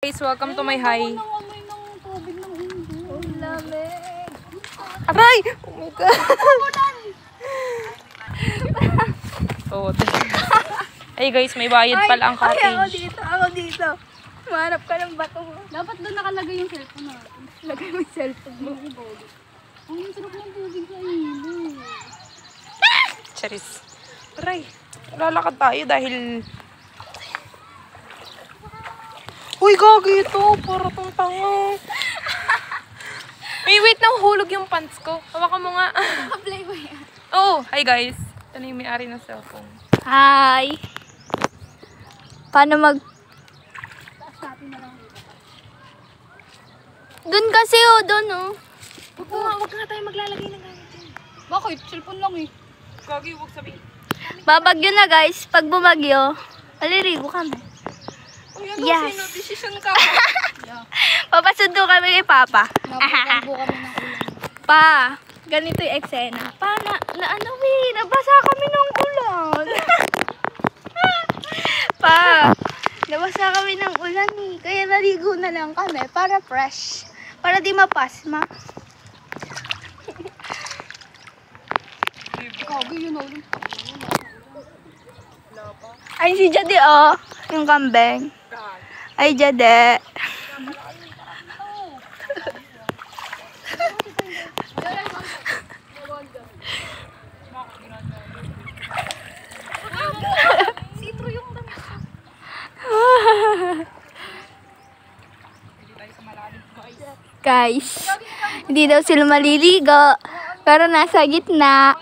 Guys, welcome to my high. Nangamoy ng tubig ng hindi. Ang lamig. Aray! Oh my God! Oh, ay guys, may bayad pala ang cottage. Ay, ako dito. Mahanap ka ng bato mo. Dapat doon nakalagay yung cellphone natin. Lagay mo yung cellphone mo. Ang sarap ng tubig sa ilo. Charis. Aray, lalakad tayo dahil... Uy, gagi ito. Para tong tanga. May wait na hulog yung pants ko. Hawakan mo nga. Naka-play mo yan. Oh, hi guys. Ito na yung may-ari ng cellphone. Hi! Paano mag... Doon kasi doon Huwag nga tayo maglalagay ng gamit yun. Bakit? Cellphone lang eh. Gagi, huwag sabihin. Babagyo na guys. Pag bumagyo, alirigo kami. Uy, Yes. sino? Decision ka. Papasundo kami kay Papa. Nabubuo kami ng ulan. Pa, ganito yung eksena. Pa, nabasa kami ng ulan. Pa, nabasa kami ng ulan eh. Kaya naligo na lang kami para fresh. Para di mapasma. Kagi yun ulit. Ay, si Jade yung kambing. Ay, Jade. Sitro yung dami. Guys, hindi daw sila maliligo. Pero nasa gitna.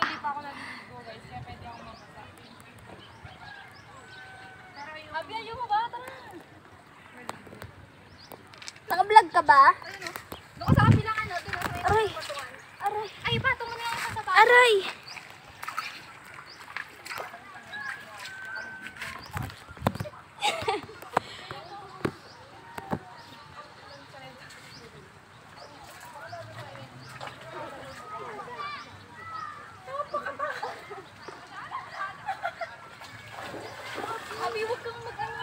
Naka-vlog ka ba? Doon sa kabilang ano, doon sa Aray. Aray. Ay, patong mo na yan sa bata. Aray. Sabi, huwag kang mag-ano.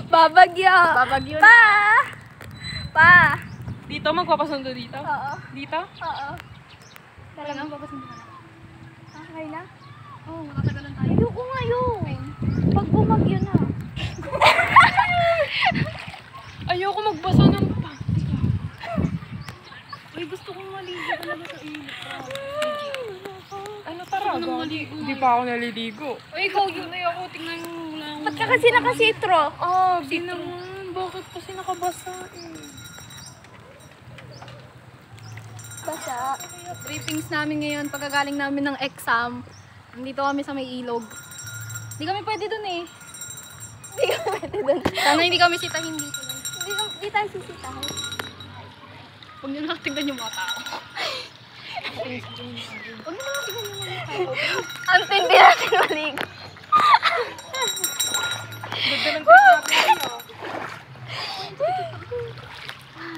Babagyo. Babagyo Pa. Pa. Dito, magpapasundo dito? Oo. Dito? Oo. Talagang papasundo na. Okay na? Oo, matatagalan tayo. Ayoko ngayon. Pag bumagyo na. Ayoko magbasa ng panty. Uy, gusto kong maligo talaga sa init. Ano tara? Gusto ko nang maligo. Hindi pa ako naliligo. Uy, ikaw yun na ako. Tingnan mo wala akong... Ba't ka kasi nakasitro? Oh, di naman. Bakit kasi nakabasa eh? Basa. Briefings namin ngayon, pagkagaling namin ng exam. Nandito kami sa may ilog. Hindi kami pwede dun eh. Hindi ka pwede doon. Sana hindi kami sitahin dito. Hindi tayo sisitahin. Huwag nyo na tignan yung mga tao. Huwag nyo na tignan yung mga tao. Ang tindi natin maligo. Ganda ng trip natin tayo.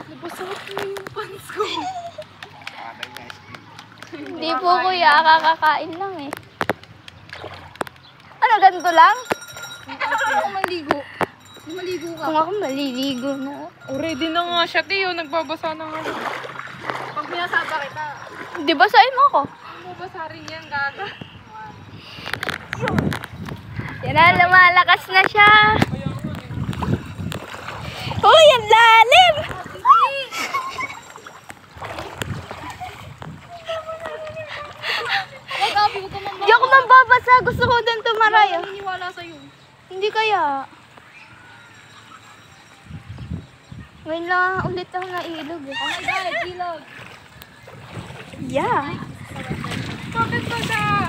Nabasa ko yung pants ko. Hindi po kuya, kakakain lang eh. Ano, ganito lang? Ako maligo. Hindi maligo ka. Kung ako maliligo na. Oh, ready na nga siya, Teo. Nagbabasa na nga. Pag pinasaba kita, Di ba sain mo ako? Mabasa rin yan, gaga. Yan na, lumalakas na siya. Uy, ang lalim! wag Abi, huwag ka mambaba. Di ako mababasa. Gusto ko din tumaray. Wala naniniwala sa'yo. Hindi kaya. Ngayon lang ulit ako nailog eh. Oh my God, ilog. Yeah. Bakit ba siya?